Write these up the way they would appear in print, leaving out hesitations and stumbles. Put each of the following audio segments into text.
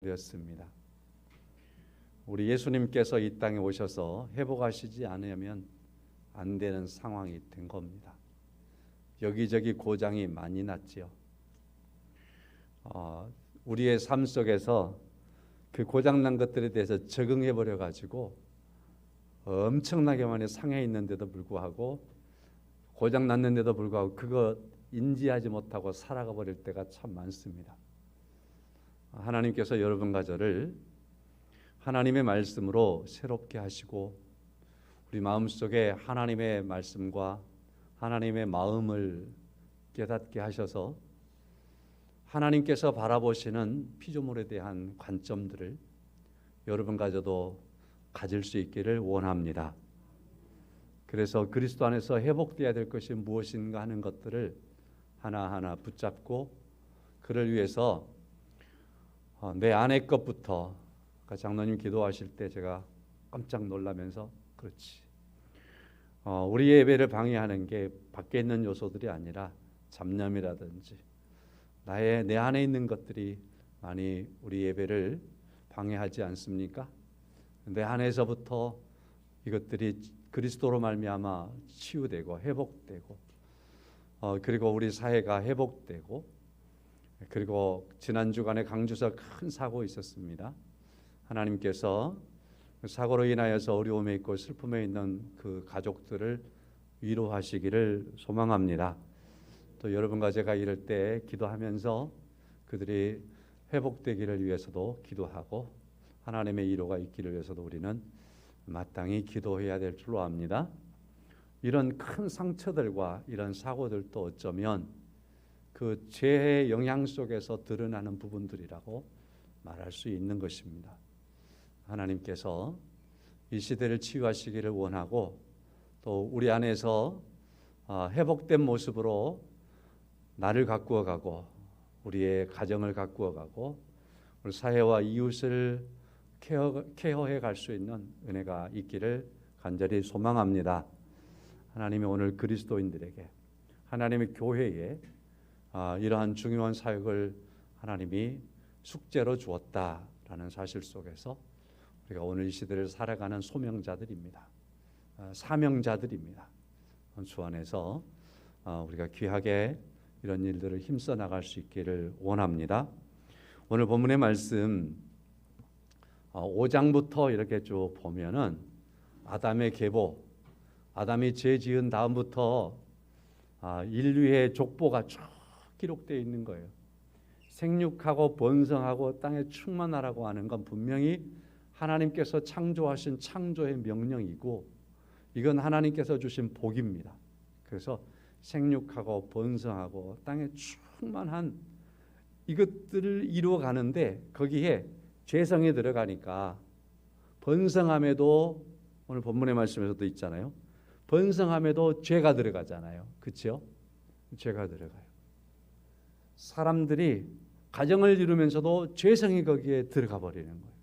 되었습니다. 우리 예수님께서 이 땅에 오셔서 회복하시지 않으면 안 되는 상황이 된 겁니다. 여기저기 고장이 많이 났지요. 우리의 삶 속에서 그 고장난 것들에 대해서 적응해 버려 가지고 엄청나게 많이 상해 있는데도 불구하고 고장 났는데도 불구하고 그거 인지하지 못하고 살아가 버릴 때가 참 많습니다. 하나님께서 여러분과 저를 하나님의 말씀으로 새롭게 하시고 우리 마음속에 하나님의 말씀과 하나님의 마음을 깨닫게 하셔서 하나님께서 바라보시는 피조물에 대한 관점들을 여러분과 저도 가질 수 있기를 원합니다. 그래서 그리스도 안에서 회복되어야 될 것이 무엇인가 하는 것들을 하나하나 붙잡고 그를 위해서 내 안의 것부터 장로님 기도하실 때 제가 깜짝 놀라면서 그렇지. 우리 예배를 방해하는 게 밖에 있는 요소들이 아니라 잡념이라든지 내 안에 있는 것들이 많이 우리 예배를 방해하지 않습니까? 내 안에서부터 이것들이 그리스도로 말미암아 치유되고 회복되고 그리고 우리 사회가 회복되고 그리고 지난 주간에 강주에서 큰 사고 있었습니다. 하나님께서 사고로 인하여서 어려움에 있고 슬픔에 있는 그 가족들을 위로하시기를 소망합니다. 또 여러분과 제가 이럴 때 기도하면서 그들이 회복되기를 위해서도 기도하고 하나님의 위로가 있기를 위해서도 우리는 마땅히 기도해야 될 줄로 압니다. 이런 큰 상처들과 이런 사고들도 어쩌면 그 죄의 영향 속에서 드러나는 부분들이라고 말할 수 있는 것입니다. 하나님께서 이 시대를 치유하시기를 원하고 또 우리 안에서 회복된 모습으로 나를 가꾸어 가고 우리의 가정을 가꾸어 가고 우리 사회와 이웃을 케어해 갈 수 있는 은혜가 있기를 간절히 소망합니다. 하나님이 오늘 그리스도인들에게 하나님의 교회에 이러한 중요한 사역을 하나님이 숙제로 주었다라는 사실 속에서 우리가 오늘 이 시대를 살아가는 소명자들입니다. 사명자들입니다. 주 안에서 우리가 귀하게 이런 일들을 힘써 나갈 수 있기를 원합니다. 오늘 본문의 말씀 5장부터 이렇게 쭉 보면은 아담의 계보, 아담이 죄 지은 다음부터 인류의 족보가 쭉 기록되어 있는 거예요. 생육하고 번성하고 땅에 충만하라고 하는 건 분명히 하나님께서 창조하신 창조의 명령이고 이건 하나님께서 주신 복입니다. 그래서 생육하고 번성하고 땅에 충만한 이것들을 이루어가는데 거기에 죄성이 들어가니까 번성함에도 오늘 본문의 말씀에서도 있잖아요. 번성함에도 죄가 들어가잖아요. 그렇죠? 죄가 들어가요. 사람들이 가정을 이루면서도 죄성이 거기에 들어가 버리는 거예요.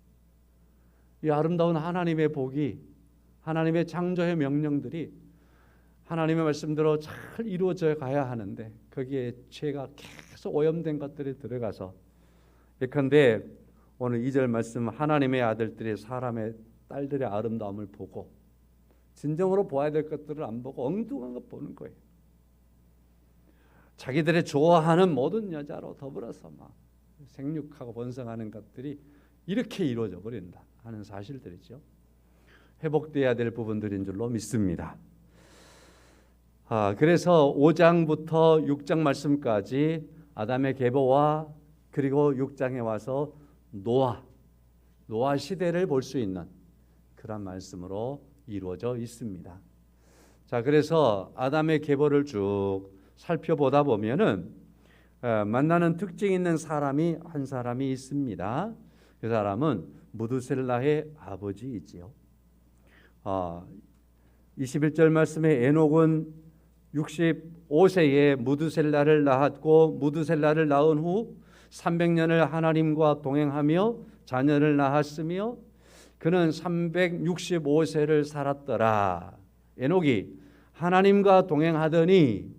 이 아름다운 하나님의 복이 하나님의 창조의 명령들이 하나님의 말씀대로 잘 이루어져 가야 하는데 거기에 죄가 계속 오염된 것들이 들어가서 예컨대 오늘 2절 말씀 하나님의 아들들이 사람의 딸들의 아름다움을 보고 진정으로 보아야 될 것들을 안 보고 엉뚱한 것 보는 거예요. 자기들의 좋아하는 모든 여자로 더불어서 막 생육하고 번성하는 것들이 이렇게 이루어져 버린다 하는 사실들이죠. 회복돼야 될 부분들인 줄로 믿습니다. 그래서 5장부터 6장 말씀까지 아담의 계보와 그리고 6장에 와서 노아 시대를 볼 수 있는 그런 말씀으로 이루어져 있습니다. 자, 그래서 아담의 계보를 쭉 살펴보다 보면은 만나는 특징 있는 사람이 한 사람이 있습니다. 그 사람은 무드셀라의 아버지이지요. 21절 말씀에 에녹은 65세에 무드셀라를 낳았고 무드셀라를 낳은 후 300년을 하나님과 동행하며 자녀를 낳았으며 그는 365세를 살았더라. 에녹이 하나님과 동행하더니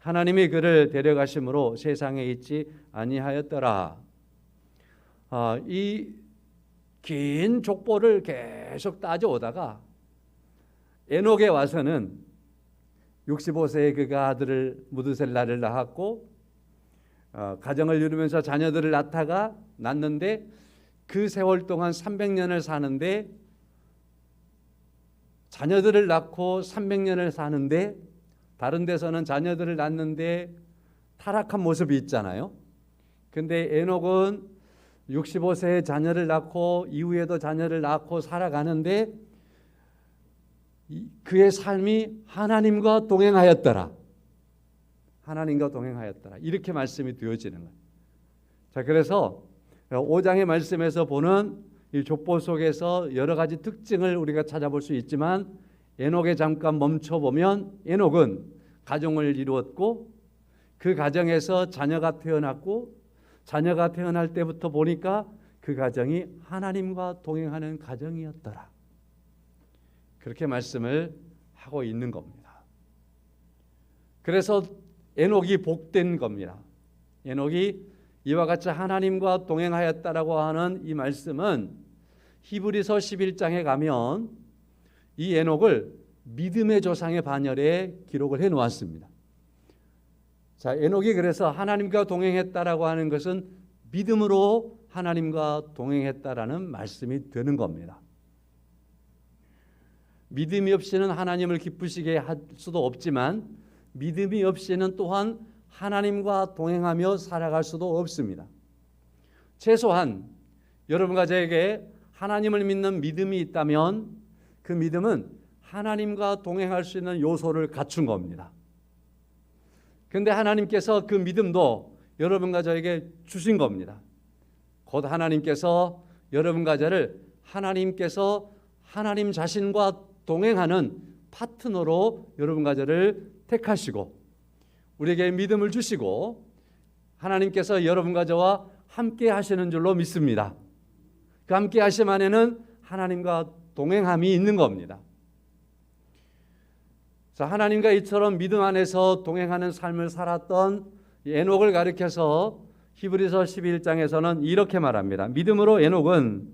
하나님이 그를 데려가심으로 세상에 있지 아니하였더라. 이 긴 족보를 계속 따져오다가 에녹에 와서는 65세에 그가 아들을 무드셀라를 낳았고 가정을 이루면서 자녀들을 낳았는데 그 세월 동안 300년을 사는데 자녀들을 낳고 300년을 사는데 다른 데서는 자녀들을 낳는데 타락한 모습이 있잖아요. 근데 에녹은 65세에 자녀를 낳고 이후에도 자녀를 낳고 살아가는데 그의 삶이 하나님과 동행하였더라. 하나님과 동행하였더라. 이렇게 말씀이 되어지는 거예요. 자, 그래서 5장의 말씀에서 보는 이 족보 속에서 여러 가지 특징을 우리가 찾아볼 수 있지만 에녹에 잠깐 멈춰보면 에녹은 가정을 이루었고 그 가정에서 자녀가 태어났고 자녀가 태어날 때부터 보니까 그 가정이 하나님과 동행하는 가정이었더라. 그렇게 말씀을 하고 있는 겁니다. 그래서 에녹이 복된 겁니다. 에녹이 이와 같이 하나님과 동행하였다라고 하는 이 말씀은 히브리서 11장에 가면 이 에녹을 믿음의 조상의 반열에 기록을 해 놓았습니다. 자, 에녹이 그래서 하나님과 동행했다라고 하는 것은 믿음으로 하나님과 동행했다라는 말씀이 되는 겁니다. 믿음이 없이는 하나님을 기쁘시게 할 수도 없지만 믿음이 없이는 또한 하나님과 동행하며 살아갈 수도 없습니다. 최소한 여러분과 저에게 하나님을 믿는 믿음이 있다면 그 믿음은 하나님과 동행할 수 있는 요소를 갖춘 겁니다. 그런데 하나님께서 그 믿음도 여러분과 저에게 주신 겁니다. 곧 하나님께서 여러분과 저를 하나님께서 하나님 자신과 동행하는 파트너로 여러분과 저를 택하시고 우리에게 믿음을 주시고 하나님께서 여러분과 저와 함께 하시는 줄로 믿습니다. 그 함께 하심 안에는 하나님과 동행함이 있는 겁니다. 자, 하나님과 이처럼 믿음 안에서 동행하는 삶을 살았던 에녹을 가리켜서 히브리서 11장에서는 이렇게 말합니다. 믿음으로 에녹은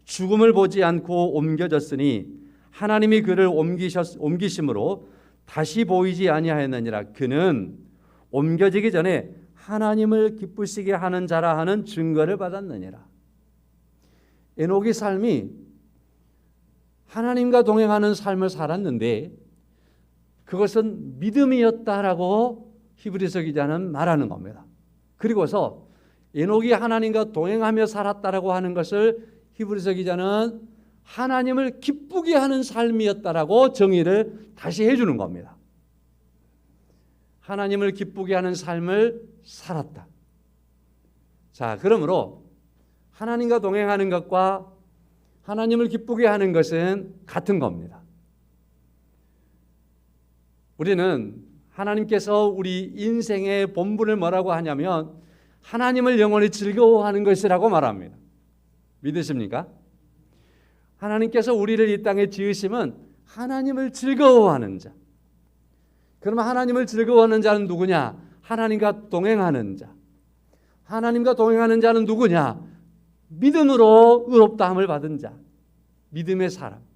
죽음을 보지 않고 옮겨졌으니 하나님이 그를 옮기심으로 다시 보이지 아니하였느니라. 그는 옮겨지기 전에 하나님을 기쁘시게 하는 자라 하는 증거를 받았느니라. 에녹의 삶이 하나님과 동행하는 삶을 살았는데 그것은 믿음이었다라고 히브리서 기자는 말하는 겁니다. 그리고서 에녹이 하나님과 동행하며 살았다라고 하는 것을 히브리서 기자는 하나님을 기쁘게 하는 삶이었다라고 정의를 다시 해주는 겁니다. 하나님을 기쁘게 하는 삶을 살았다. 자, 그러므로 하나님과 동행하는 것과 하나님을 기쁘게 하는 것은 같은 겁니다. 우리는 하나님께서 우리 인생의 본분을 뭐라고 하냐면 하나님을 영원히 즐거워하는 것이라고 말합니다. 믿으십니까? 하나님께서 우리를 이 땅에 지으심은 하나님을 즐거워하는 자. 그러면 하나님을 즐거워하는 자는 누구냐? 하나님과 동행하는 자. 하나님과 동행하는 자는 누구냐? 믿음으로 의롭다함을 받은 자. 믿음의 사람.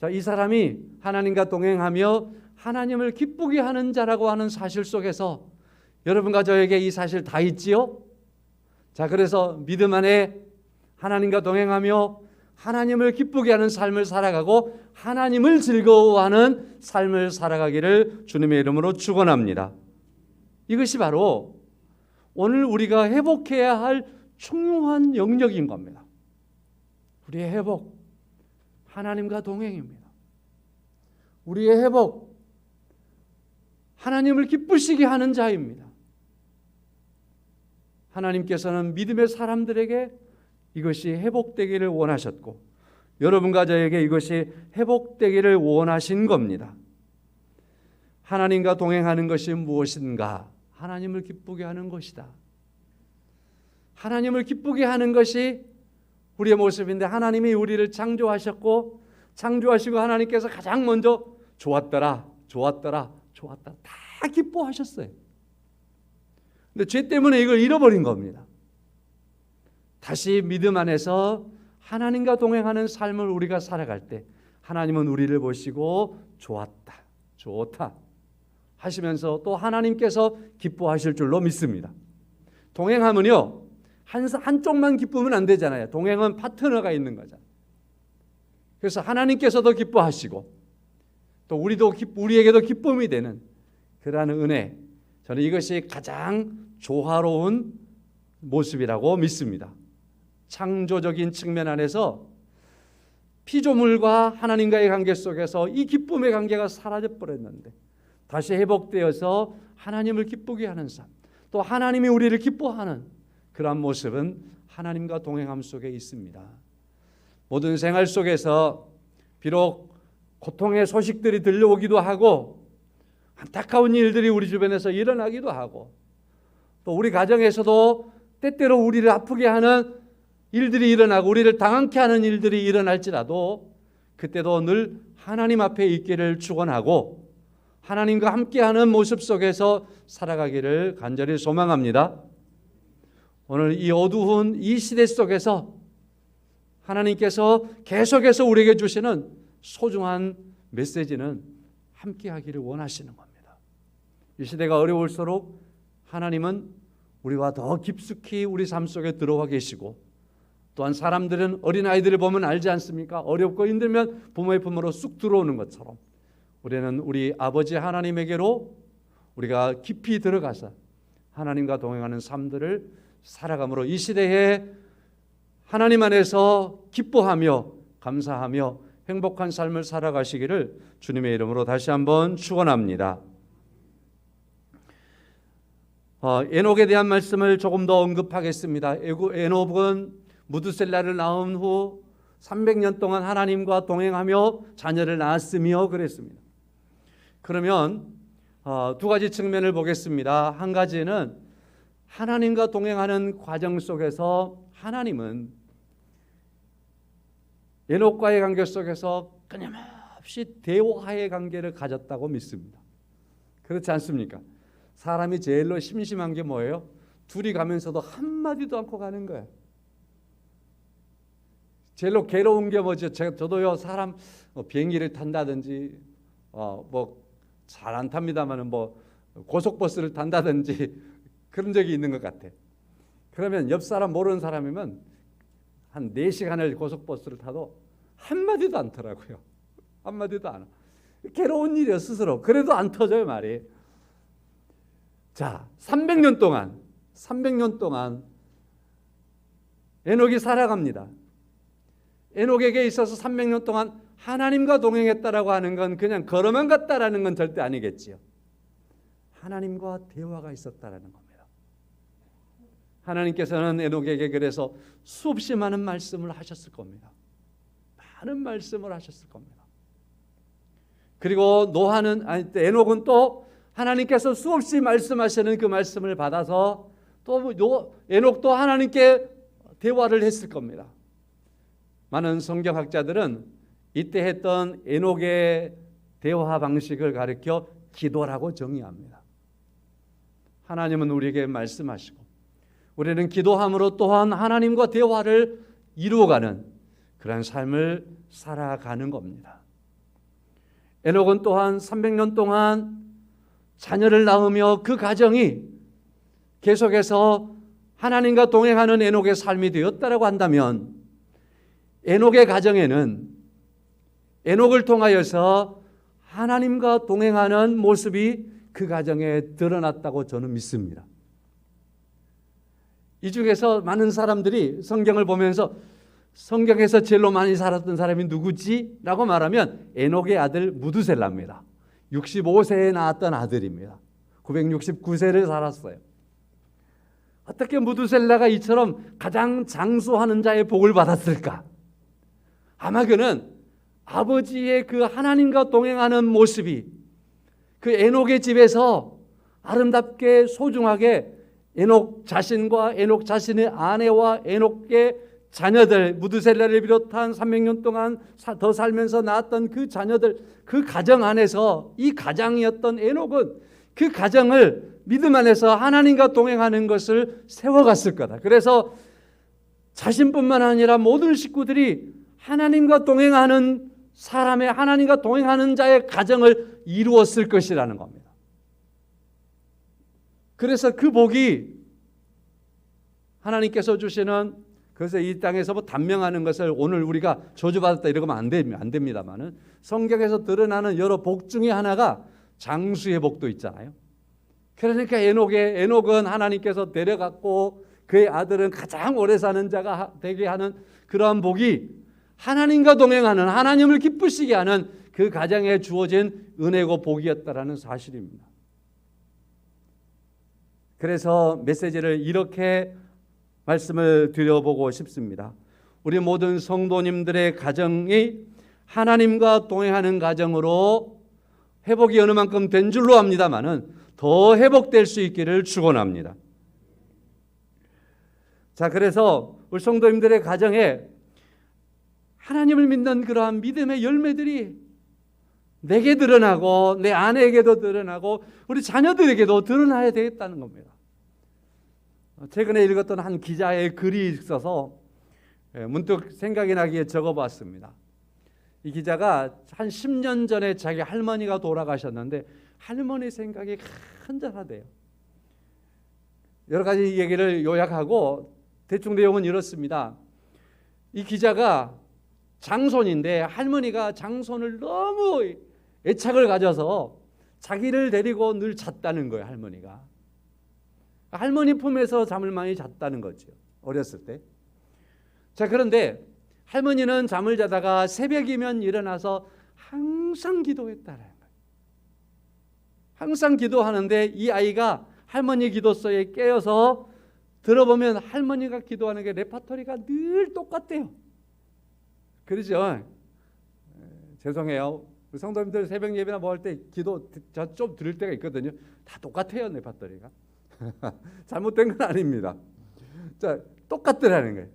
자, 이 사람이 하나님과 동행하며 하나님을 기쁘게 하는 자라고 하는 사실 속에서 여러분과 저에게 이 사실 다 있지요? 자, 그래서 믿음 안에 하나님과 동행하며 하나님을 기쁘게 하는 삶을 살아가고 하나님을 즐거워하는 삶을 살아가기를 주님의 이름으로 축원합니다. 이것이 바로 오늘 우리가 회복해야 할 중요한 영역인 겁니다. 우리의 회복, 하나님과 동행입니다. 우리의 회복, 하나님을 기쁘시게 하는 자입니다. 하나님께서는 믿음의 사람들에게 이것이 회복되기를 원하셨고 여러분과 저에게 이것이 회복되기를 원하신 겁니다. 하나님과 동행하는 것이 무엇인가? 하나님을 기쁘게 하는 것이다. 하나님을 기쁘게 하는 것이 우리의 모습인데 하나님이 우리를 창조하셨고 창조하시고 하나님께서 가장 먼저 좋았더라 다 다 기뻐하셨어요. 근데 죄 때문에 이걸 잃어버린 겁니다. 다시 믿음 안에서 하나님과 동행하는 삶을 우리가 살아갈 때 하나님은 우리를 보시고 좋았다, 좋다 하시면서 또 하나님께서 기뻐하실 줄로 믿습니다. 동행하면요, 한쪽만 기쁘면 안 되잖아요. 동행은 파트너가 있는 거잖아요. 그래서 하나님께서도 기뻐하시고 또 우리에게도 기쁨이 되는 그러한 은혜, 저는 이것이 가장 조화로운 모습이라고 믿습니다. 창조적인 측면 안에서 피조물과 하나님과의 관계 속에서 이 기쁨의 관계가 사라져버렸는데 다시 회복되어서 하나님을 기쁘게 하는 삶, 또 하나님이 우리를 기뻐하는 그러한 모습은 하나님과 동행함 속에 있습니다. 모든 생활 속에서 비록 고통의 소식들이 들려오기도 하고 안타까운 일들이 우리 주변에서 일어나기도 하고 또 우리 가정에서도 때때로 우리를 아프게 하는 일들이 일어나고 우리를 당황케 하는 일들이 일어날지라도 그때도 늘 하나님 앞에 있기를 축원하고 하나님과 함께하는 모습 속에서 살아가기를 간절히 소망합니다. 오늘 이 어두운 이 시대 속에서 하나님께서 계속해서 우리에게 주시는 소중한 메시지는 함께하기를 원하시는 겁니다. 이 시대가 어려울수록 하나님은 우리와 더 깊숙이 우리 삶 속에 들어와 계시고 또한 사람들은 어린아이들을 보면 알지 않습니까? 어렵고 힘들면 부모의 품으로 쑥 들어오는 것처럼 우리는 우리 아버지 하나님에게로 우리가 깊이 들어가서 하나님과 동행하는 삶들을 살아감으로 이 시대에 하나님 안에서 기뻐하며 감사하며 행복한 삶을 살아가시기를 주님의 이름으로 다시 한번 축원합니다. 에녹에 대한 말씀을 조금 더 언급하겠습니다. 에녹은 무드셀라를 낳은 후 300년 동안 하나님과 동행하며 자녀를 낳았으며 그랬습니다. 그러면 두 가지 측면을 보겠습니다. 한 가지는 하나님과 동행하는 과정 속에서 하나님은 에녹과의 관계 속에서 끊임없이 대화의 관계를 가졌다고 믿습니다. 그렇지 않습니까? 사람이 제일로 심심한 게 뭐예요? 둘이 가면서도 한마디도 않고 가는 거예요. 제일로 괴로운 게 뭐죠? 저도요, 사람 비행기를 탄다든지 뭐 잘 안 탑니다만 뭐 고속버스를 탄다든지 그런 적이 있는 것 같아. 그러면 옆 사람 모르는 사람이면 한 4시간을 고속버스를 타도 한마디도 안 터라고요. 한마디도 안. 괴로운 일이요, 스스로. 그래도 안 터져요, 말이. 자, 300년 동안 에녹이 살아갑니다. 에녹에게 있어서 300년 동안 하나님과 동행했다라고 하는 건 그냥 걸어만 갔다라는 건 절대 아니겠지요. 하나님과 대화가 있었다라는 겁니다. 하나님께서는 에녹에게 그래서 수없이 많은 말씀을 하셨을 겁니다. 많은 말씀을 하셨을 겁니다. 그리고 에녹은 또 하나님께서 수없이 말씀하시는 그 말씀을 받아서 또 에녹도 하나님께 대화를 했을 겁니다. 많은 성경학자들은 이때 했던 에녹의 대화 방식을 가리켜 기도라고 정의합니다. 하나님은 우리에게 말씀하시고 우리는 기도함으로 또한 하나님과 대화를 이루어가는 그런 삶을 살아가는 겁니다. 에녹은 또한 300년 동안 자녀를 낳으며 그 가정이 계속해서 하나님과 동행하는 에녹의 삶이 되었다라고 한다면 에녹의 가정에는 에녹을 통하여서 하나님과 동행하는 모습이 그 가정에 드러났다고 저는 믿습니다. 이 중에서 많은 사람들이 성경을 보면서 성경에서 제일로 많이 살았던 사람이 누구지? 라고 말하면 에녹의 아들 무드셀라입니다. 65세에 낳았던 아들입니다. 969세를 살았어요. 어떻게 무드셀라가 이처럼 가장 장수하는 자의 복을 받았을까? 아마 그는 아버지의 그 하나님과 동행하는 모습이 그 에녹의 집에서 아름답게 소중하게 에녹 자신과 에녹 자신의 아내와 에녹의 자녀들, 무드셀라를 비롯한 300년 동안 더 살면서 낳았던 그 자녀들, 그 가정 안에서 이 가장이었던 에녹은 그 가정을 믿음 안에서 하나님과 동행하는 것을 세워갔을 거다. 그래서 자신뿐만 아니라 모든 식구들이 하나님과 동행하는 사람의, 하나님과 동행하는 자의 가정을 이루었을 것이라는 겁니다. 그래서 그 복이 하나님께서 주시는, 그래서 이 땅에서 뭐 단명하는 것을 오늘 우리가 저주받았다 이러면 안 됩니다만은, 성경에서 드러나는 여러 복 중에 하나가 장수의 복도 있잖아요. 그러니까 에녹은 하나님께서 데려갔고 그의 아들은 가장 오래 사는 자가 되게 하는 그러한 복이 하나님과 동행하는, 하나님을 기쁘시게 하는 그 가정에 주어진 은혜고 복이었다라는 사실입니다. 그래서 메시지를 이렇게 말씀을 드려보고 싶습니다. 우리 모든 성도님들의 가정이 하나님과 동행하는 가정으로 회복이 어느 만큼 된 줄로 압니다만은 더 회복될 수 있기를 축원합니다. 자, 그래서 우리 성도님들의 가정에 하나님을 믿는 그러한 믿음의 열매들이 내게 드러나고 내 아내에게도 드러나고 우리 자녀들에게도 드러나야 되겠다는 겁니다. 최근에 읽었던 한 기자의 글이 있어서 문득 생각이 나기에 적어봤습니다. 이 기자가 한 10년 전에 자기 할머니가 돌아가셨는데 할머니 생각이 간절하대요. 여러 가지 얘기를 요약하고 대충 내용은 이렇습니다. 이 기자가 장손인데 할머니가 장손을 너무 애착을 가져서 자기를 데리고 늘 잤다는 거예요. 할머니가 할머니 품에서 잠을 많이 잤다는 거죠, 어렸을 때. 자, 그런데 할머니는 잠을 자다가 새벽이면 일어나서 항상 기도했다는 거예요. 항상 기도하는데 이 아이가 할머니 기도서에 깨어서 들어보면 할머니가 기도하는 게 레파토리가 늘 똑같대요. 그러죠? 죄송해요. 성도님들 새벽 예배나 뭐 할 때 기도 좀 들을 때가 있거든요. 다 똑같아요, 레파토리가. 잘못된 건 아닙니다. 자, 똑같더라는 거예요.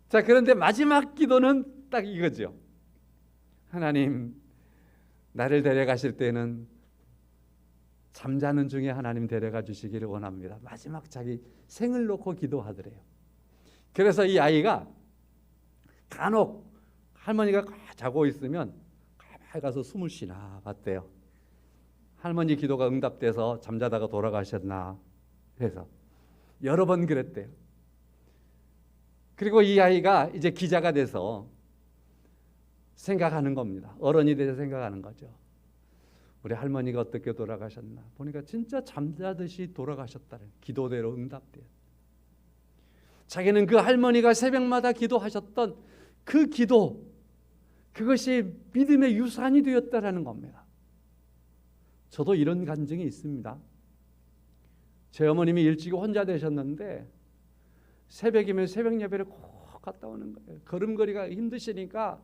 자, 그런데 마지막 기도는 딱 이거죠. 하나님, 나를 데려가실 때는 잠자는 중에 하나님 데려가 주시기를 원합니다. 마지막 자기 생을 놓고 기도하더래요. 그래서 이 아이가 간혹 할머니가 자고 있으면 가만히 가서 숨을 쉬나 봤대요. 할머니 기도가 응답돼서 잠자다가 돌아가셨나 해서 여러 번 그랬대요. 그리고 이 아이가 이제 기자가 돼서 생각하는 겁니다. 어른이 돼서 생각하는 거죠. 우리 할머니가 어떻게 돌아가셨나 보니까 진짜 잠자듯이 돌아가셨다는, 기도대로 응답돼요. 자기는 그 할머니가 새벽마다 기도하셨던 그 기도, 그것이 믿음의 유산이 되었다라는 겁니다. 저도 이런 간증이 있습니다. 제 어머님이 일찍 혼자 되셨는데 새벽이면 새벽 예배를 꼭 갔다 오는 거예요. 걸음걸이가 힘드시니까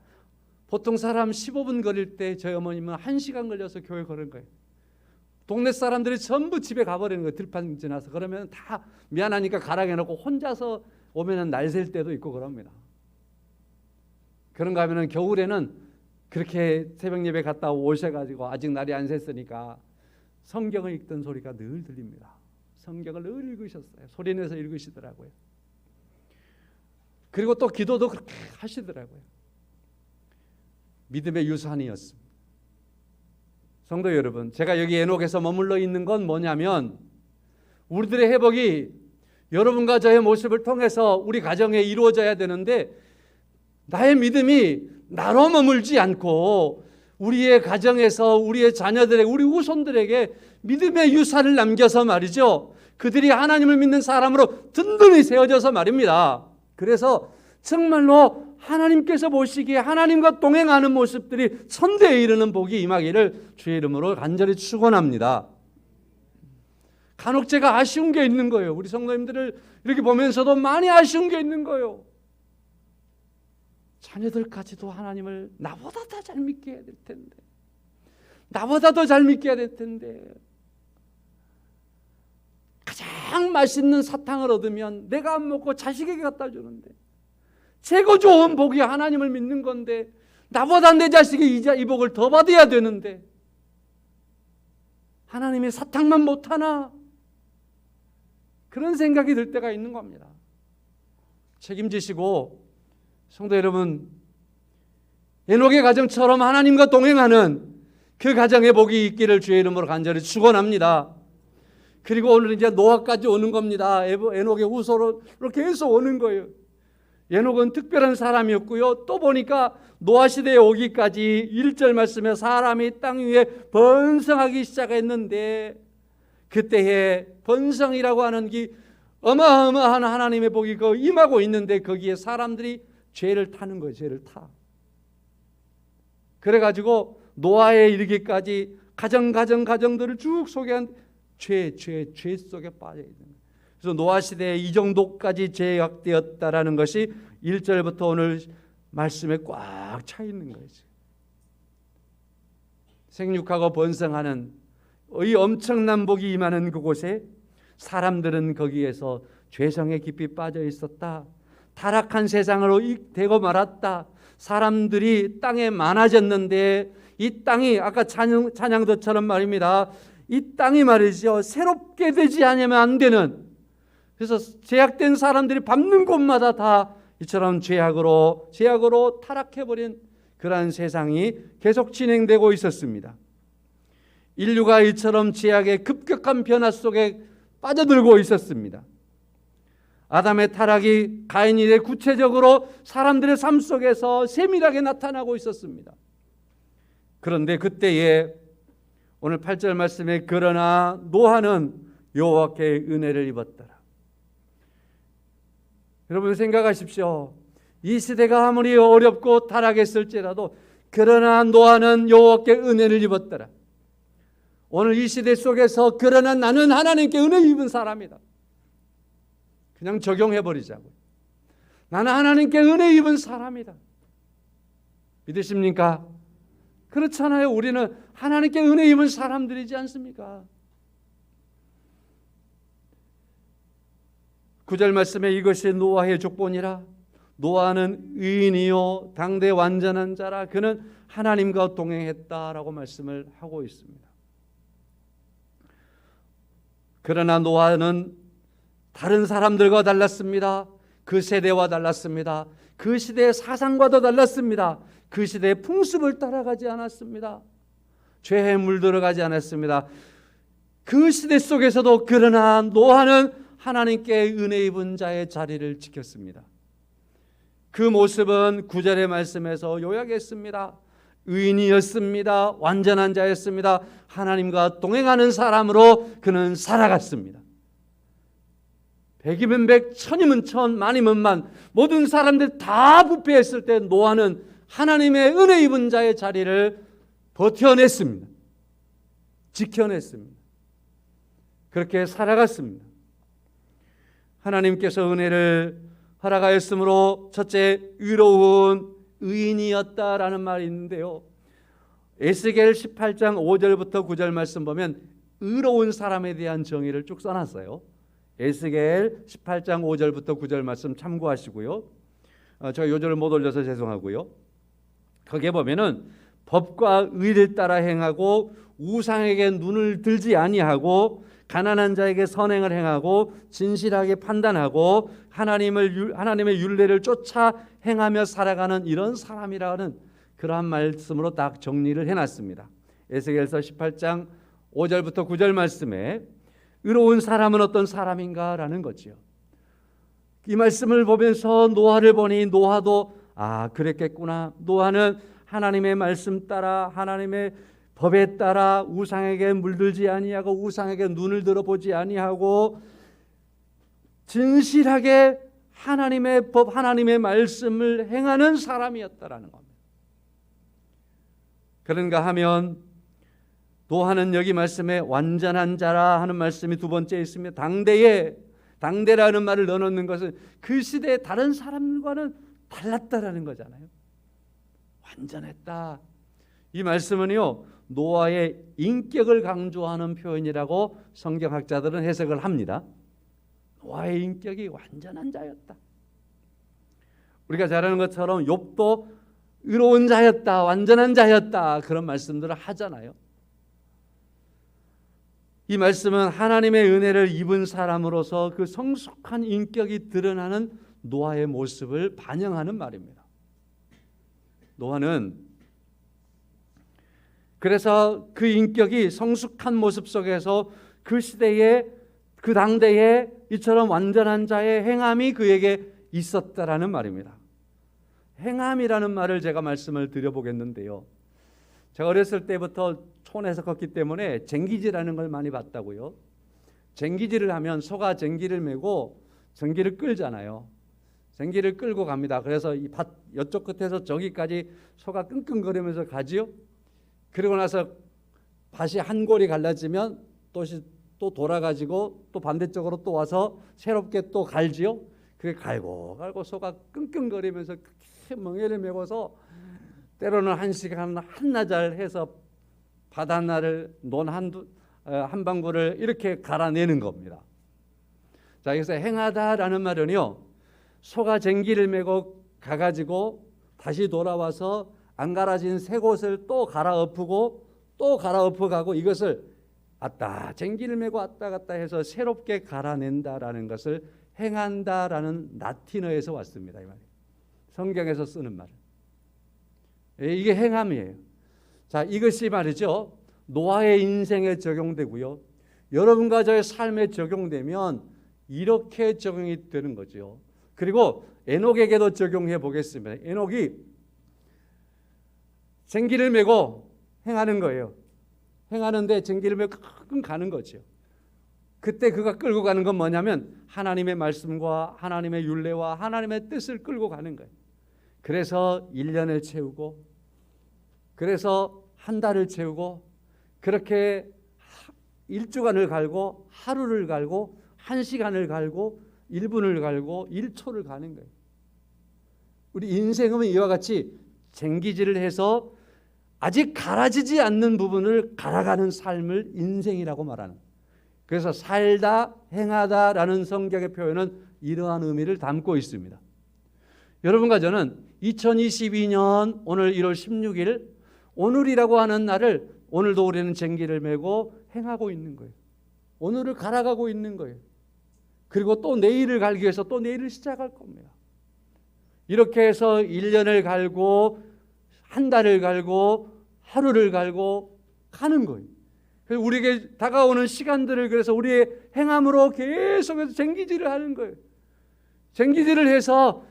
보통 사람 15분 걸을 때 저희 어머님은 1시간 걸려서 교회 걸은 거예요. 동네 사람들이 전부 집에 가버리는 거예요. 들판 지나서. 그러면 다 미안하니까 가라게 해놓고 혼자서 오면 날 셀 때도 있고 그럽니다. 그런가 하면 겨울에는 그렇게 새벽 예배 갔다 오셔가지고 아직 날이 안 샜으니까 성경을 읽던 소리가 늘 들립니다. 성경을 늘 읽으셨어요. 소리내서 읽으시더라고요. 그리고 또 기도도 그렇게 하시더라고요. 믿음의 유산이었습니다. 성도 여러분, 제가 여기 에녹에서 머물러 있는 건 뭐냐면 우리들의 회복이 여러분과 저의 모습을 통해서 우리 가정에 이루어져야 되는데 나의 믿음이 나로 머물지 않고 우리의 가정에서 우리의 자녀들에게, 우리 후손들에게 믿음의 유산을 남겨서 말이죠, 그들이 하나님을 믿는 사람으로 든든히 세워져서 말입니다. 그래서 정말로 하나님께서 보시기에 하나님과 동행하는 모습들이 천대에 이르는 복이 임하기를 주의 이름으로 간절히 축원합니다. 간혹 제가 아쉬운 게 있는 거예요. 우리 성도님들을 이렇게 보면서도 많이 아쉬운 게 있는 거예요. 자녀들까지도 하나님을 나보다 더 잘 믿게 해야 될 텐데, 나보다 더 잘 믿게 해야 될 텐데, 가장 맛있는 사탕을 얻으면 내가 안 먹고 자식에게 갖다 주는데, 최고 좋은 복이 하나님을 믿는 건데 나보다 내 자식이 이 복을 더 받아야 되는데 하나님의 사탕만 못하나? 그런 생각이 들 때가 있는 겁니다. 책임지시고 성도 여러분, 에녹의 가정처럼 하나님과 동행하는 그 가정의 복이 있기를 주의 이름으로 간절히 축원합니다. 그리고 오늘 이제 노아까지 오는 겁니다. 에녹의 후손으로 계속 오는 거예요. 에녹은 특별한 사람이었고요. 또 보니까 노아 시대에 오기까지 1절 말씀에 사람이 땅 위에 번성하기 시작했는데, 그때에 번성이라고 하는 게 어마어마한 하나님의 복이 임하고 있는데 거기에 사람들이 죄를 타는 거예요. 죄를 타. 그래가지고 노아에 이르기까지 가정들을 쭉 소개한 죄 속에 빠져 있는 거예요. 그래서 노아 시대에 이 정도까지 죄악되었다라는 것이 1절부터 오늘 말씀에 꽉 차 있는 거죠. 생육하고 번성하는 이 엄청난 복이 임하는 그곳에 사람들은 거기에서 죄성에 깊이 빠져 있었다. 타락한 세상으로 되고 말았다. 사람들이 땅에 많아졌는데 이 땅이 아까 찬양도처럼 말입니다. 이 땅이 말이죠, 새롭게 되지 않으면 안 되는, 그래서 죄악된 사람들이 밟는 곳마다 다 이처럼 죄악으로 타락해버린 그러한 세상이 계속 진행되고 있었습니다. 인류가 이처럼 죄악의 급격한 변화 속에 빠져들고 있었습니다. 아담의 타락이 가인 일에 구체적으로 사람들의 삶 속에서 세밀하게 나타나고 있었습니다. 그런데 그때에 오늘 8절 말씀에 그러나 노아는 여호와께 은혜를 입었더라. 여러분 생각하십시오. 이 시대가 아무리 어렵고 타락했을지라도 그러나 노아는 여호와께 은혜를 입었더라. 오늘 이 시대 속에서 그러나 나는 하나님께 은혜 입은 사람이다. 그냥 적용해버리자고요. 나는 하나님께 은혜 입은 사람이다. 믿으십니까? 그렇잖아요. 우리는 하나님께 은혜 입은 사람들이지 않습니까? 9절 말씀에 이것이 노아의 족본이라. 노아는 의인이요 당대 완전한 자라. 그는 하나님과 동행했다라고 말씀을 하고 있습니다. 그러나 노아는 다른 사람들과 달랐습니다. 그 세대와 달랐습니다. 그 시대의 사상과도 달랐습니다. 그 시대의 풍습을 따라가지 않았습니다. 죄에 물들어가지 않았습니다. 그 시대 속에서도 그러나 노아는 하나님께 은혜 입은 자의 자리를 지켰습니다. 그 모습은 9절의 말씀에서 요약했습니다. 의인이었습니다. 완전한 자였습니다. 하나님과 동행하는 사람으로 그는 살아갔습니다. 백이면 백, 천이면 천, 만이면 만, 모든 사람들 다 부패했을 때 노아는 하나님의 은혜 입은 자의 자리를 버텨냈습니다. 지켜냈습니다. 그렇게 살아갔습니다. 하나님께서 은혜를 허락하였으므로 첫째, 의로운 의인이었다라는 말이 있는데요. 에스겔 18장 5절부터 9절 말씀 보면 의로운 사람에 대한 정의를 쭉 써놨어요. 에스겔 18장 5절부터 9절 말씀 참고하시고요. 제가 요절을 못 올려서 죄송하고요. 거기에 보면은 법과 의를 따라 행하고 우상에게 눈을 들지 아니하고 가난한 자에게 선행을 행하고 진실하게 판단하고 하나님의 율례를 쫓아 행하며 살아가는 이런 사람이라는 그러한 말씀으로 딱 정리를 해놨습니다. 에스겔서 18장 5절부터 9절 말씀에 의로운 사람은 어떤 사람인가라는 거지요. 이 말씀을 보면서 노아를 보니 노아도 그랬겠구나. 노아는 하나님의 말씀 따라 하나님의 법에 따라 우상에게 물들지 아니하고 우상에게 눈을 들어보지 아니하고 진실하게 하나님의 법, 하나님의 말씀을 행하는 사람이었다라는 겁니다. 그런가 하면 노아는 여기 말씀에 완전한 자라 하는 말씀이 두 번째 있습니다. 당대라는 말을 넣어놓는 것은 그 시대의 다른 사람들과는 달랐다라는 거잖아요. 완전했다. 이 말씀은요, 노아의 인격을 강조하는 표현이라고 성경학자들은 해석을 합니다. 노아의 인격이 완전한 자였다. 우리가 잘 아는 것처럼 욥도 의로운 자였다, 완전한 자였다, 그런 말씀들을 하잖아요. 이 말씀은 하나님의 은혜를 입은 사람으로서 그 성숙한 인격이 드러나는 노아의 모습을 반영하는 말입니다. 노아는 그래서 그 인격이 성숙한 모습 속에서 그 시대에 그 당대에 이처럼 완전한 자의 행함이 그에게 있었다라는 말입니다. 행함이라는 말을 제가 말씀을 드려보겠는데요. 제가 어렸을 때부터 촌에서 컸기 때문에 쟁기질하는 걸 많이 봤다고요. 쟁기질을 하면 소가 쟁기를 메고 쟁기를 끌잖아요. 쟁기를 끌고 갑니다. 그래서 이 밭 이쪽 끝에서 저기까지 소가 끙끙거리면서 가지요. 그리고 나서 밭이 한 골이 갈라지면 또 돌아가지고 또 반대쪽으로 또 와서 새롭게 또 갈지요. 그게 갈고 소가 끙끙거리면서 크게 멍에를 메고서 때로는 1시간 한나절 해서 바닷날을 논 한 방구를 이렇게 갈아내는 겁니다. 자, 여기서 행하다라는 말은요, 소가 쟁기를 메고 가가지고 다시 돌아와서 안 갈아진 새 곳을 또 갈아엎고 또 갈아엎어가고 이것을 쟁기를 메고 왔다 갔다 해서 새롭게 갈아낸다라는 것을 행한다라는 라틴어에서 왔습니다. 이 말이 성경에서 쓰는 말은 이게 행함이에요. 자, 이것이 말이죠, 노아의 인생에 적용되고요, 여러분과 저의 삶에 적용되면 이렇게 적용이 되는 거죠. 그리고 에녹에게도 적용해 보겠습니다. 에녹이 쟁기를 메고 행하는 거예요. 행하는데 쟁기를 메고 가끔 가는 거죠. 그때 그가 끌고 가는 건 뭐냐면 하나님의 말씀과 하나님의 율례와 하나님의 뜻을 끌고 가는 거예요. 그래서 1년을 채우고, 그래서 한 달을 채우고, 그렇게 1주간을 갈고, 하루를 갈고, 1시간을 갈고, 1분을 갈고, 1초를 가는 거예요. 우리 인생은 이와 같이 쟁기질을 해서 아직 갈아지지 않는 부분을 갈아가는 삶을 인생이라고 말하는 거예요. 그래서 살다, 행하다라는 성경의 표현은 이러한 의미를 담고 있습니다. 여러분과 저는 2022년 오늘 1월 16일 오늘이라고 하는 날을, 오늘도 우리는 쟁기를 메고 행하고 있는 거예요. 오늘을 갈아가고 있는 거예요. 그리고 또 내일을 갈기 위해서 또 내일을 시작할 겁니다. 이렇게 해서 1년을 갈고 한 달을 갈고 하루를 갈고 가는 거예요. 그래서 우리에게 다가오는 시간들을 그래서 우리의 행함으로 계속해서 쟁기질을 하는 거예요. 쟁기질을 해서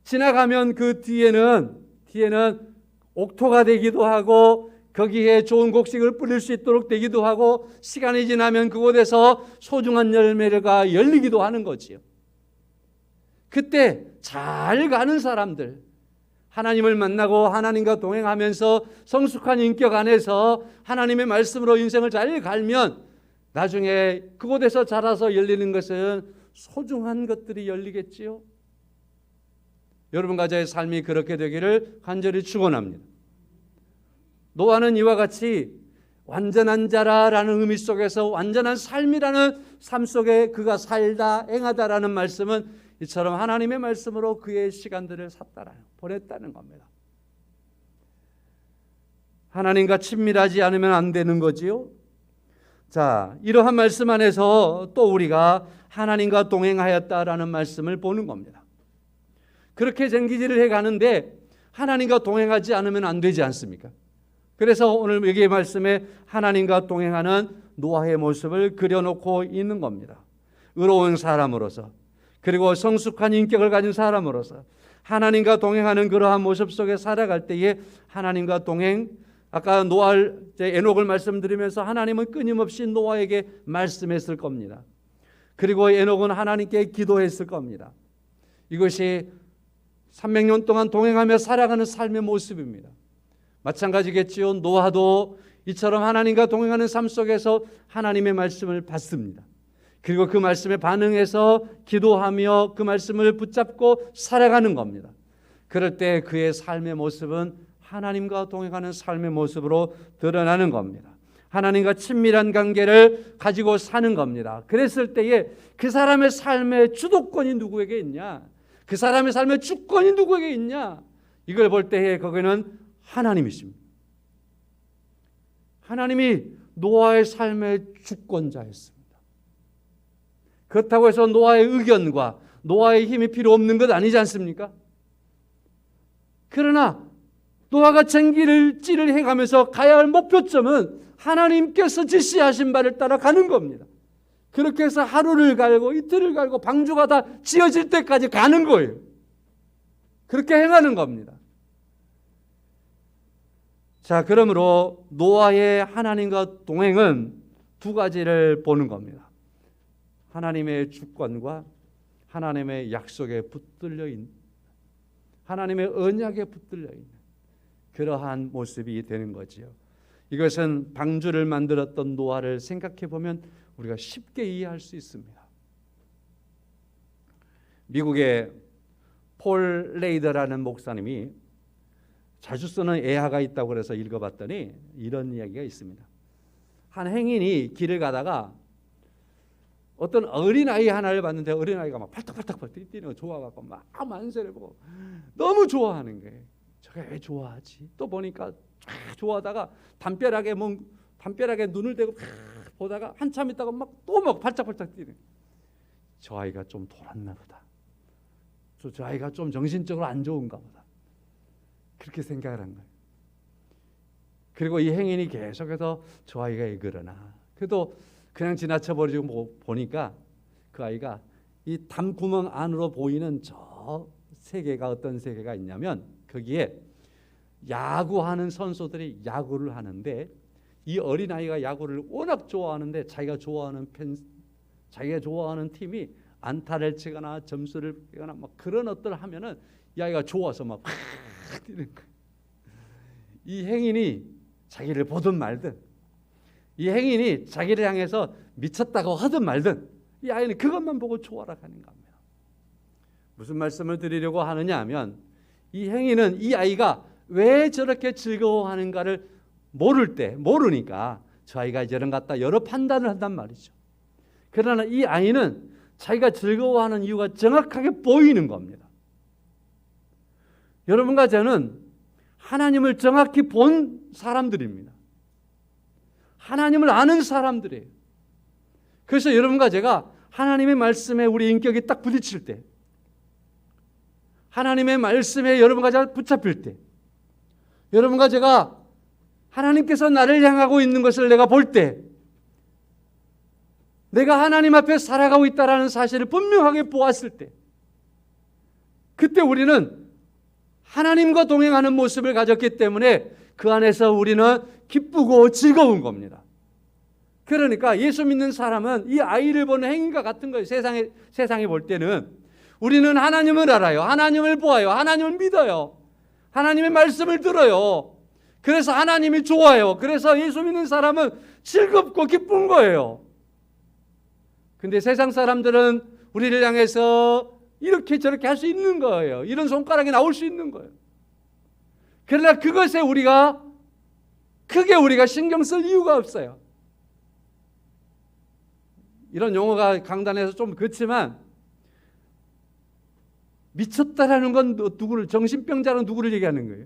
지나가면 그 뒤에는 옥토가 되기도 하고 거기에 좋은 곡식을 뿌릴 수 있도록 되기도 하고 시간이 지나면 그곳에서 소중한 열매가 열리기도 하는 거지요. 그때 잘 가는 사람들, 하나님을 만나고 하나님과 동행하면서 성숙한 인격 안에서 하나님의 말씀으로 인생을 잘 갈면 나중에 그곳에서 자라서 열리는 것은 소중한 것들이 열리겠지요. 여러분과 저의 삶이 그렇게 되기를 간절히 축원합니다. 노아는 이와 같이 완전한 자라라는 의미 속에서 완전한 삶이라는 삶 속에 그가 살다 행하다라는 말씀은 이처럼 하나님의 말씀으로 그의 시간들을 보냈다는 겁니다. 하나님과 친밀하지 않으면 안 되는 거지요. 자, 이러한 말씀 안에서 또 우리가 하나님과 동행하였다라는 말씀을 보는 겁니다. 그렇게 쟁기질을 해가는데 하나님과 동행하지 않으면 안 되지 않습니까? 그래서 오늘 여기의 말씀에 하나님과 동행하는 노아의 모습을 그려놓고 있는 겁니다. 의로운 사람으로서, 그리고 성숙한 인격을 가진 사람으로서 하나님과 동행하는 그러한 모습 속에 살아갈 때에 하나님과 동행, 아까 에녹을 말씀드리면서 하나님은 끊임없이 노아에게 말씀했을 겁니다. 그리고 에녹은 하나님께 기도했을 겁니다. 이것이 300년 동안 동행하며 살아가는 삶의 모습입니다. 마찬가지겠지요. 노아도 이처럼 하나님과 동행하는 삶 속에서 하나님의 말씀을 받습니다. 그리고 그 말씀에 반응해서 기도하며 그 말씀을 붙잡고 살아가는 겁니다. 그럴 때 그의 삶의 모습은 하나님과 동행하는 삶의 모습으로 드러나는 겁니다. 하나님과 친밀한 관계를 가지고 사는 겁니다. 그랬을 때에 그 사람의 삶의 주도권이 누구에게 있냐? 그 사람의 삶의 주권이 누구에게 있냐? 이걸 볼 때에 거기는 하나님이십니다. 하나님이 노아의 삶의 주권자였습니다. 그렇다고 해서 노아의 의견과 노아의 힘이 필요 없는 것 아니지 않습니까? 그러나 노아가 쟁기를 해가면서 가야 할 목표점은 하나님께서 지시하신 바를 따라 가는 겁니다. 그렇게 해서 하루를 갈고 이틀을 갈고 방주가 다 지어질 때까지 가는 거예요. 그렇게 행하는 겁니다. 자, 그러므로 노아의 하나님과 동행은 두 가지를 보는 겁니다. 하나님의 주권과 하나님의 약속에 붙들려 있는, 하나님의 언약에 붙들려 있는 그러한 모습이 되는 거지요. 이것은 방주를 만들었던 노아를 생각해 보면 우리가 쉽게 이해할 수 있습니다. 미국의 폴 레이더라는 목사님이 자주 쓰는 애화가 있다고 그래서 읽어봤더니 이런 이야기가 있습니다. 한 행인이 길을 가다가 어떤 어린아이 하나를 봤는데 어린아이가 막 팔딱팔딱 뛰는 거 좋아갖고 막 만세를 보고 너무 좋아하는 거예요. 저게 왜 좋아하지? 또 보니까 좋아하다가 담벼락에 눈을 대고 보다가 한참 있다가 또 팔짝팔짝 뛰는. 저 아이가 좀 돌았나 보다. 저 아이가 좀 정신적으로 안 좋은가 보다. 그렇게 생각을 한 거예요. 그리고 이 행인이 계속해서 저 아이가 왜 그러나. 그래도 그냥 지나쳐버리고 보니까 그 아이가 이 담구멍 안으로 보이는 저 세계가 어떤 세계가 있냐면 거기에 야구하는 선수들이 야구를 하는데 이 어린아이가 야구를 워낙 좋아하는데 자기가 좋아하는 팀이 안타를 치거나 점수를 빼거나 막 그런 것들을 하면은 이 아이가 좋아서 막 뛰는 거예요. 이 행인이 자기를 보든 말든 이 행인이 자기를 향해서 미쳤다고 하든 말든 이 아이는 그것만 보고 좋아라 하는 겁니다. 무슨 말씀을 드리려고 하느냐 하면 이 행인은 이 아이가 왜 저렇게 즐거워하는가를 모르니까 저 아이가 저런 같다 여러 판단을 한단 말이죠. 그러나 이 아이는 자기가 즐거워하는 이유가 정확하게 보이는 겁니다. 여러분과 저는 하나님을 정확히 본 사람들입니다. 하나님을 아는 사람들이에요. 그래서 여러분과 제가 하나님의 말씀에 우리 인격이 딱 부딪힐 때, 하나님의 말씀에 여러분과 제가 붙잡힐 때, 여러분과 제가 하나님께서 나를 향하고 있는 것을 내가 볼 때, 내가 하나님 앞에 살아가고 있다는 사실을 분명하게 보았을 때, 그때 우리는 하나님과 동행하는 모습을 가졌기 때문에 그 안에서 우리는 기쁘고 즐거운 겁니다. 그러니까 예수 믿는 사람은 이 아이를 보는 행위가 같은 거예요. 세상에 볼 때는 우리는 하나님을 알아요. 하나님을 보아요. 하나님을 믿어요. 하나님의 말씀을 들어요. 그래서 하나님이 좋아요. 그래서 예수 믿는 사람은 즐겁고 기쁜 거예요. 근데 세상 사람들은 우리를 향해서 이렇게 저렇게 할 수 있는 거예요. 이런 손가락이 나올 수 있는 거예요. 그러나 그것에 크게 우리가 신경 쓸 이유가 없어요. 이런 용어가 강단에서 좀 그렇지만 미쳤다라는 건 누구를, 정신병자는 누구를 얘기하는 거예요?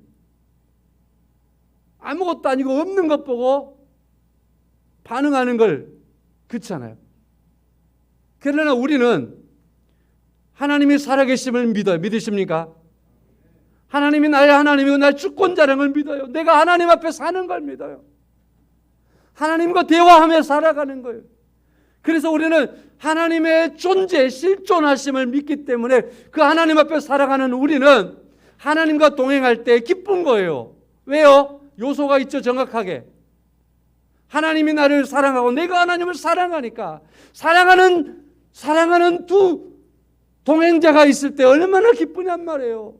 아무것도 아니고 없는 것 보고 반응하는 걸, 그렇잖아요. 그러나 우리는 하나님이 살아계심을 믿어요. 믿으십니까? 하나님이 나의 하나님이고 나의 주권자라는 걸 믿어요. 내가 하나님 앞에 사는 걸 믿어요. 하나님과 대화하며 살아가는 거예요. 그래서 우리는 하나님의 존재, 실존하심을 믿기 때문에 그 하나님 앞에 살아가는 우리는 하나님과 동행할 때 기쁜 거예요. 왜요? 요소가 있죠, 정확하게. 하나님이 나를 사랑하고 내가 하나님을 사랑하니까 사랑하는 두 동행자가 있을 때 얼마나 기쁘냔 말이에요.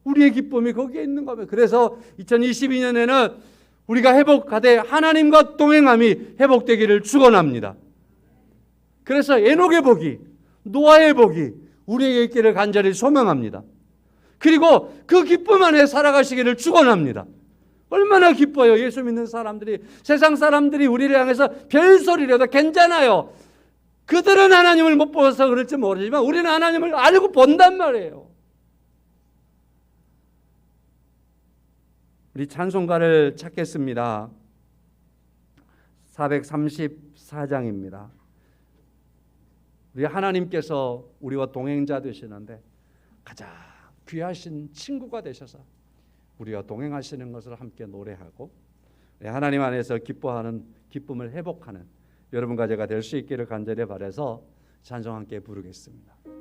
우리의 기쁨이 거기에 있는 겁니다. 그래서 2022년에는 우리가 회복하되 하나님과 동행함이 회복되기를 축원합니다. 그래서 에녹의 복이, 노아의 복이 우리에게 있기를 간절히 소망합니다. 그리고 그 기쁨 안에 살아가시기를 축원합니다. 얼마나 기뻐요. 예수 믿는 사람들이, 세상 사람들이 우리를 향해서 별소리라도 괜찮아요. 그들은 하나님을 못 보아서 그럴지 모르지만 우리는 하나님을 알고 본단 말이에요. 우리 찬송가를 찾겠습니다. 434장입니다. 우리 하나님께서 우리와 동행자 되시는데 가장 귀하신 친구가 되셔서 우리와 동행하시는 것을 함께 노래하고 하나님 안에서 기뻐하는 기쁨을 회복하는 여러분과 제가 될 수 있기를 간절히 바라서 찬송 함께 부르겠습니다.